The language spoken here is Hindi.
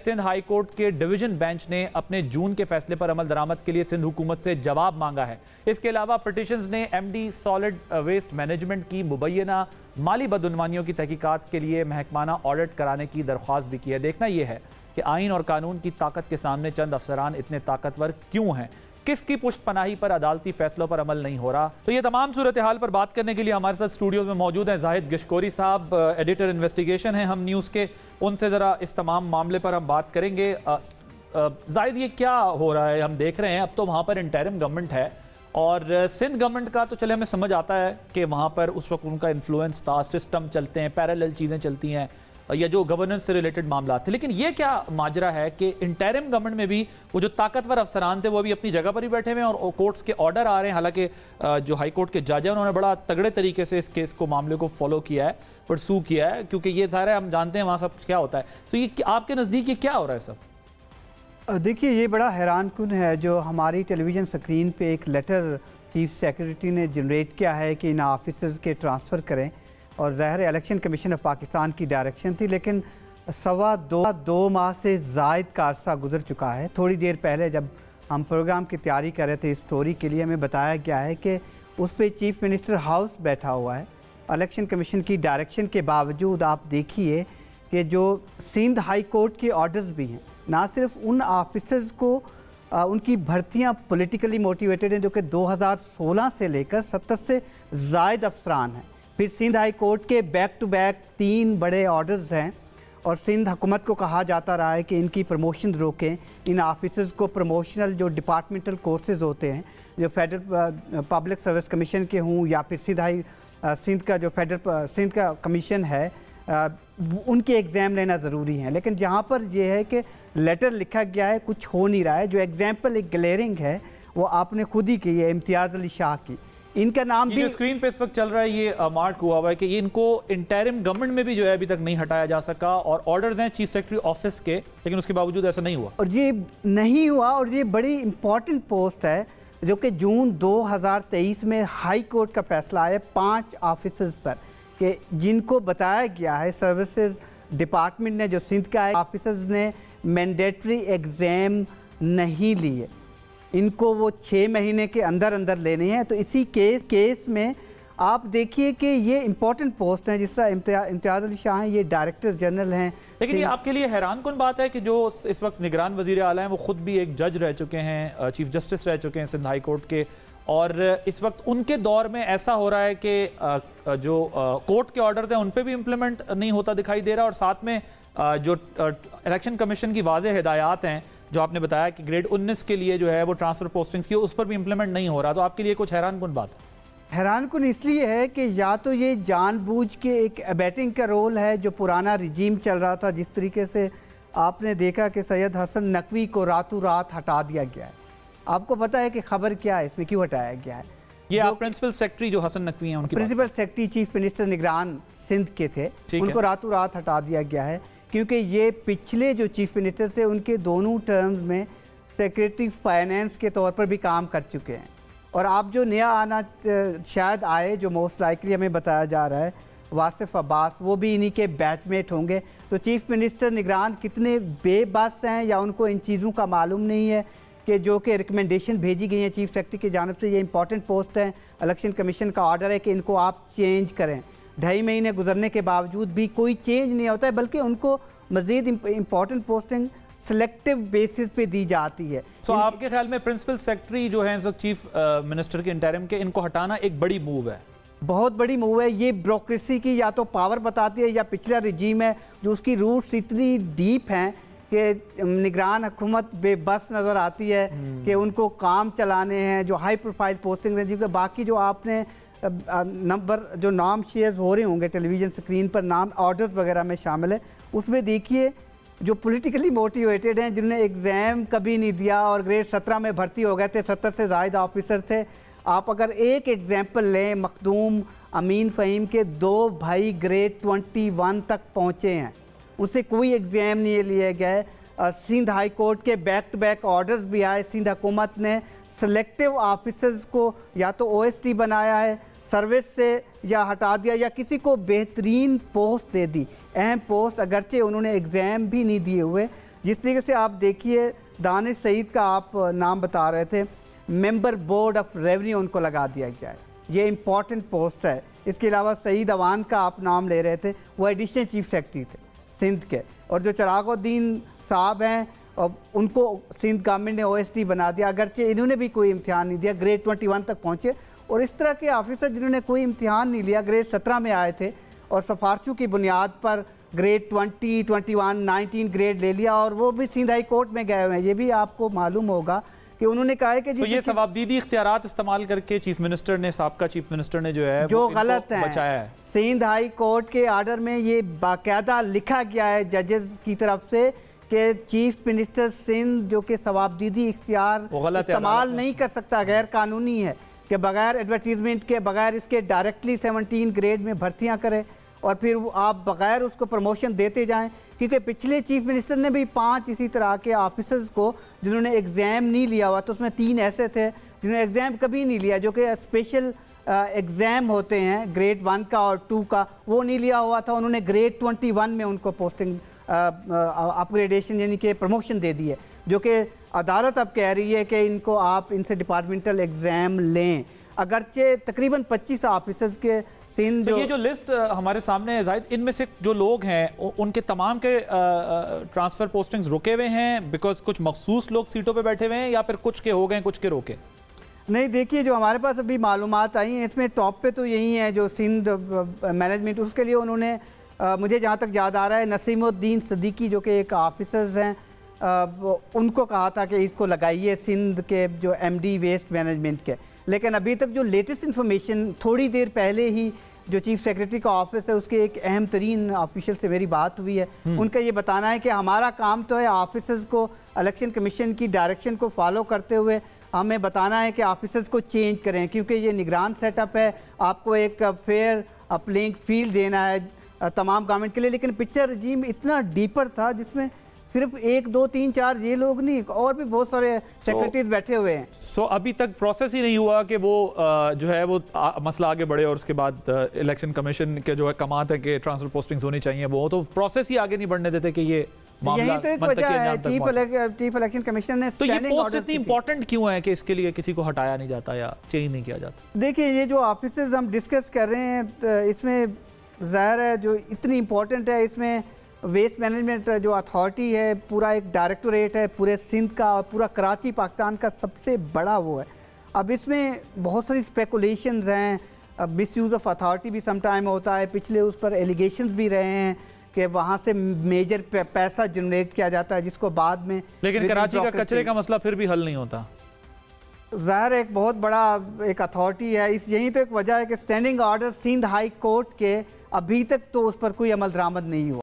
सिंध हाई कोर्ट के डिवीजन बेंच ने अपने जून के फैसले पर अमल दरामद के लिए सिंध हुकूमत से जवाब मांगा है। इसके अलावा पिटिशंस ने एमडी सॉलिड वेस्ट मैनेजमेंट की मुबैना माली बदउनवानियों की तहकीकात के लिए महकमाना ऑडिट कराने की दरख्वास्त भी की है। देखना यह है कि आइन और कानून की ताकत के सामने चंद अफसरान इतने ताकतवर क्यों हैं, किसकी पुष्ट पनाही पर अदालती फैसलों पर अमल नहीं हो रहा। तो ये तमाम सूरत हाल पर बात करने के लिए हमारे साथ स्टूडियोज में मौजूद हैं जाहिद गिशकोरी साहब, एडिटर इन्वेस्टिगेशन हैं हम न्यूज़ के। उनसे ज़रा इस तमाम मामले पर हम बात करेंगे। जाहिद, ये क्या हो रहा है? हम देख रहे हैं अब तो वहाँ पर इंटरिम गवर्नमेंट है और सिंध गवर्नमेंट का तो चले हमें समझ आता है कि वहाँ पर उस वक्त उनका इन्फ्लुएंस था, सिस्टम चलते हैं, पैरेलल चीज़ें चलती हैं या जो गवर्नेंस से रिलेटेड मामला थे। लेकिन ये क्या माजरा है कि इंटरिम गवर्नमेंट में भी वो जो ताकतवर अफसरान थे वो भी अपनी जगह पर ही बैठे हुए हैं और कोर्ट्स के ऑर्डर आ रहे हैं। हालांकि जो हाई कोर्ट के जज हैं उन्होंने बड़ा तगड़े तरीके से इस केस को, मामले को फॉलो किया है, परसू किया है, क्योंकि ये सारे हम जानते हैं वहाँ सब क्या होता है। तो ये आपके नज़दीक ये क्या हो रहा है सब? देखिए, ये बड़ा हैरानकुन है जो हमारी टेलीविज़न स्क्रीन पे एक लेटर चीफ सेक्रेटरी ने जनरेट किया है कि इन ऑफिसर्स के ट्रांसफ़र करें, और ज़ाहिर इलेक्शन कमीशन ऑफ पाकिस्तान की डायरेक्शन थी। लेकिन सवा दो माह से ज़ायद का अरसा गुजर चुका है। थोड़ी देर पहले जब हम प्रोग्राम की तैयारी कर रहे थे इस स्टोरी के लिए, हमें बताया गया है कि उस पर चीफ मिनिस्टर हाउस बैठा हुआ है। इलेक्शन कमीशन की डायरेक्शन के बावजूद आप देखिए कि जो सिंध हाई कोर्ट के ऑर्डर्स भी हैं, ना सिर्फ उन ऑफिसर्स को उनकी भर्तियां पॉलिटिकली मोटिवेटेड हैं जो कि 2016 से लेकर 70 से ज़ायद अफसरान हैं। फिर सिंध हाई कोर्ट के बैक टू बैक 3 बड़े ऑर्डर्स हैं और सिंध हुकूमत को कहा जाता रहा है कि इनकी प्रमोशन रोकें। इन ऑफिसर्स को प्रमोशनल जो डिपार्टमेंटल कोर्सेज होते हैं, जो फेडरल पब्लिक सर्विस कमीशन के हों या फिर सिंध का जो फेडरल सिंध का कमीशन है, उनके एग्ज़ाम लेना ज़रूरी है। लेकिन जहाँ पर यह है कि लेटर लिखा गया है, कुछ हो नहीं रहा है। जो एग्जाम्पल एक ग्लेयरिंग है वो आपने खुद ही की है, इम्तियाज़ अली शाह की। इनका नाम भी स्क्रीन पे इस वक्त चल रहा है, ये मार्क हुआ हुआ है कि इनको इंटरिम गवर्नमेंट में भी जो है अभी तक नहीं हटाया जा सका और ऑर्डर्स हैं चीफ सेक्रेटरी ऑफिस के, लेकिन उसके बावजूद ऐसा नहीं हुआ। और ये नहीं हुआ, और ये बड़ी इंपॉर्टेंट पोस्ट है जो कि जून 2023 में हाई कोर्ट का फैसला आया 5 ऑफिसर्स पर कि जिनको बताया गया है सर्विसेज डिपार्टमेंट ने, जो सिंध का है, ऑफिसर्स ने मैंडेटरी एग्ज़ाम नहीं लिए, इनको वो 6 महीने के अंदर अंदर लेने हैं। तो इसी केस में आप देखिए कि ये इंपॉर्टेंट पोस्ट हैं, जिस तरह इम्तियाज़ अली शाह हैं, ये डायरेक्टर जनरल हैं। लेकिन ये आपके लिए हैरान कौन बात है कि जो इस वक्त निगरान वज़ीर आला हैं वो खुद भी एक जज रह चुके हैं, चीफ जस्टिस रह चुके हैं सिंध हाई कोर्ट के, और इस वक्त उनके दौर में ऐसा हो रहा है कि जो कोर्ट के ऑर्डर थे उन पर भी इम्प्लीमेंट नहीं होता दिखाई दे रहा, और साथ में जो इलेक्शन कमीशन की वाज़ेह हिदायत हैं जो आपने बताया कि ग्रेड 19 के लिए जो है वो ट्रांसफ़र पोस्टिंग्स की, उस पर भी इम्प्लीमेंट नहीं हो रहा। तो आपके लिए कुछ हैरानकुन बात है? हैरानकुन इसलिए है कि या तो ये जानबूझ के एक अबैटिंग का रोल है, जो पुराना रिजीम चल रहा था, जिस तरीके से आपने देखा कि सैयद हसन नकवी को रातों रात हटा दिया गया है। आपको पता है कि खबर क्या है, इसमें क्यों हटाया गया है? ये आप प्रिंसिपल सेक्रेटरी जो हसन नकवी हैं उनकी प्रिंसिपल सेक्रेटरी चीफ मिनिस्टर निगरान सिंध के थे, उनको रातों रात हटा दिया गया है, क्योंकि ये पिछले जो चीफ मिनिस्टर थे उनके दोनों टर्म्स में सेक्रेटरी फाइनेंस के तौर पर भी काम कर चुके हैं। और आप जो नया आना शायद आए, जो मोस्ट लाइकली हमें बताया जा रहा है, वासिफ अब्बास, वो भी इन्हीं के बैचमेट होंगे। तो चीफ मिनिस्टर निगरान कितने बेबस हैं, या उनको इन चीज़ों का मालूम नहीं है कि जो कि रिकमेंडेशन भेजी गई है चीफ सेक्रेटरी की जानिब से, ये इंपॉर्टेंट पोस्ट है, इलेक्शन कमीशन का ऑर्डर है कि इनको आप चेंज करें। 2.5 महीने गुजरने के बावजूद भी कोई चेंज नहीं होता है, बल्कि उनको मज़ीद इंपॉर्टेंट पोस्टिंग सिलेक्टिव बेसिस पे दी जाती है। तो आपके ख्याल में प्रिंसिपल सेक्रेटरी जो है चीफ मिनिस्टर के इंटरिम के, इनको हटाना एक बड़ी मूव है? बहुत बड़ी मूव है। ये ब्यूरोक्रेसी की या तो पावर बताती है, या पिछला रिजीम है जो उसकी रूट्स इतनी डीप हैं कि निगरान हुकूमत बेबस नज़र आती है कि उनको काम चलाने हैं, जो हाई प्रोफाइल पोस्टिंग है, जिनके बाकी जो आपने नंबर जो नाम शेयर हो रहे होंगे टेलीविज़न स्क्रीन पर, नाम ऑर्डर्स वगैरह में शामिल है, उसमें देखिए जो पॉलिटिकली मोटिवेटेड हैं, जिन्होंने एग्ज़ाम कभी नहीं दिया और ग्रेड 17 में भर्ती हो गए थे, 70 से ज़ायद ऑफिसर थे। आप अगर एक एग्ज़ाम्पल लें, मखदूम अमीन फ़हीम के 2 भाई ग्रेड 21 तक पहुँचे हैं, उससे कोई एग्ज़ाम नहीं लिए गए। सिंध हाई कोर्ट के बैक टू बैक ऑर्डर्स भी आए। सिंध हुकूमत ने सेलेक्टिव ऑफिसर्स को या तो OST बनाया है, सर्विस से या हटा दिया, या किसी को बेहतरीन पोस्ट दे दी, अहम पोस्ट, अगरचे उन्होंने एग्ज़ाम भी नहीं दिए हुए, जिस तरीके से आप देखिए दानिश सईद का आप नाम बता रहे थे, मेंबर बोर्ड ऑफ रेवेन्यू उनको लगा दिया गया है, ये इंपॉर्टेंट पोस्ट है। इसके अलावा सईद अवान का आप नाम ले रहे थे, वो एडिशनल चीफ सेक्रेटरी थे सिंध के, और जो चिरागुद्दीन साहब हैं और उनको सिंध गवर्नमेंट ने OSD बना दिया, अगरचे इन्होंने भी कोई इम्तिहान नहीं दिया, ग्रेड 21 तक पहुँचे। और इस तरह के ऑफिसर जिन्होंने कोई इम्तिहान नहीं लिया, ग्रेड 17 में आए थे और सिफारिशों की बुनियाद पर ग्रेड 20, 21, 19 ग्रेड ले लिया, और वो भी सिंध हाई कोर्ट में गए हुए हैं। ये भी आपको मालूम होगा कि उन्होंने कहा है कि तो ये सवाबदीदी इख्तियारात इस्तेमाल करके चीफ मिनिस्टर ने, साबका चीफ मिनिस्टर ने जो है जो गलत है, बचाया है। सिंध हाई कोर्ट के आर्डर में ये बाकायदा लिखा गया है जजेस की तरफ से कि चीफ मिनिस्टर सिंध जो कि सवाबदीदी इख्तियार इस्तेमाल नहीं कर सकता, गैर कानूनी है कि बगैर एडवर्टीजमेंट के, बगैर इसके डायरेक्टली 17 ग्रेड में भर्तियां करें और फिर आप बगैर उसको प्रमोशन देते जाएं। क्योंकि पिछले चीफ मिनिस्टर ने भी 5 इसी तरह के ऑफिसर्स को जिन्होंने एग्ज़ाम नहीं लिया हुआ, तो उसमें 3 ऐसे थे जिन्होंने एग्ज़ाम कभी नहीं लिया, जो कि स्पेशल एग्ज़ाम होते हैं ग्रेड 1 का और 2 का, वो नहीं लिया हुआ था। उन्होंने ग्रेड 21 में उनको पोस्टिंग अपग्रेडेशन यानी कि प्रमोशन दे दी है, जो कि अदालत अब कह रही है कि इनको आप इनसे डिपार्टमेंटल एग्ज़ाम लें। अगरचे तकरीबन 25 ऑफिसर्स के सिंध तो ये जो लिस्ट हमारे सामने है जाहिद, इनमें से जो लोग हैं उनके तमाम के ट्रांसफ़र पोस्टिंग्स रुके हुए हैं बिकॉज कुछ मखसूस लोग सीटों पे बैठे हुए हैं, या फिर कुछ के हो गए कुछ के रोके? नहीं, देखिए जो हमारे पास अभी मालूमात आई हैं इसमें टॉप पे तो यही है जो सिंध मैनेजमेंट, उसके लिए उन्होंने मुझे जहाँ तक याद आ रहा है नसीमुद्दीन सिद्दीकी जो कि एक ऑफिसर्स हैं, उनको कहा था कि इसको लगाइए सिंध के जो MD वेस्ट मैनेजमेंट के। लेकिन अभी तक जो लेटेस्ट इन्फॉर्मेशन, थोड़ी देर पहले ही जो चीफ सेक्रेटरी का ऑफिस है उसके एक अहम तरीन ऑफिशियल से मेरी बात हुई है, उनका ये बताना है कि हमारा काम तो है ऑफिसर्स को इलेक्शन कमीशन की डायरेक्शन को फॉलो करते हुए हमें बताना है कि ऑफिसर्स को चेंज करें, क्योंकि ये निगरान सेटअप है, आपको एक फेयर प्लेइंग फील्ड देना है तमाम गवर्नमेंट के लिए। लेकिन पिछला रजीम इतना डीपर था जिसमें सिर्फ 1, 2, 3, 4 ये लोग नहीं, और भी बहुत सारे सेक्रेटरीज बैठे हुए हैं। सो अभी तक प्रोसेस ही नहीं हुआ कि वो जो है वो मसला आगे बढ़े और उसके बाद इलेक्शन कमीशन के जो है कमात है कि ट्रांसफर पोस्टिंग्स होनी चाहिए, वो तो प्रोसेस ही आगे नहीं बढ़ने देते कि ये यही तो एक वजह है चीफ इलेक्शन कमीशन ने। तो ये पोस्ट इतनी इंपॉर्टेंट क्यों है कि इसके लिए किसी को हटाया नहीं जाता या चेंज नहीं किया जाता? देखिए ये जो ऑफिसर्स हम डिस्कस कर रहे हैं इसमें ज़ाहिर है जो इतनी इम्पोर्टेंट है, इसमें वेस्ट मैनेजमेंट जो अथॉरिटी है, पूरा एक डायरेक्टोरेट है पूरे सिंध का और पूरा कराची पाकिस्तान का सबसे बड़ा वो है। अब इसमें बहुत सारी स्पेकुलेशंस हैं, मिसयूज़ ऑफ अथॉरिटी भी सम टाइम होता है, पिछले उस पर एलिगेशंस भी रहे हैं कि वहाँ से मेजर पैसा जनरेट किया जाता है जिसको बाद में। लेकिन कराची का कचरे का मसला फिर भी हल नहीं होता। ज़ाहिर एक बहुत बड़ा एक अथॉरिटी है, यही तो एक वजह है कि standing order Sindh high court के अभी तक तो उस पर कोई अमल दरामद नहीं हुआ।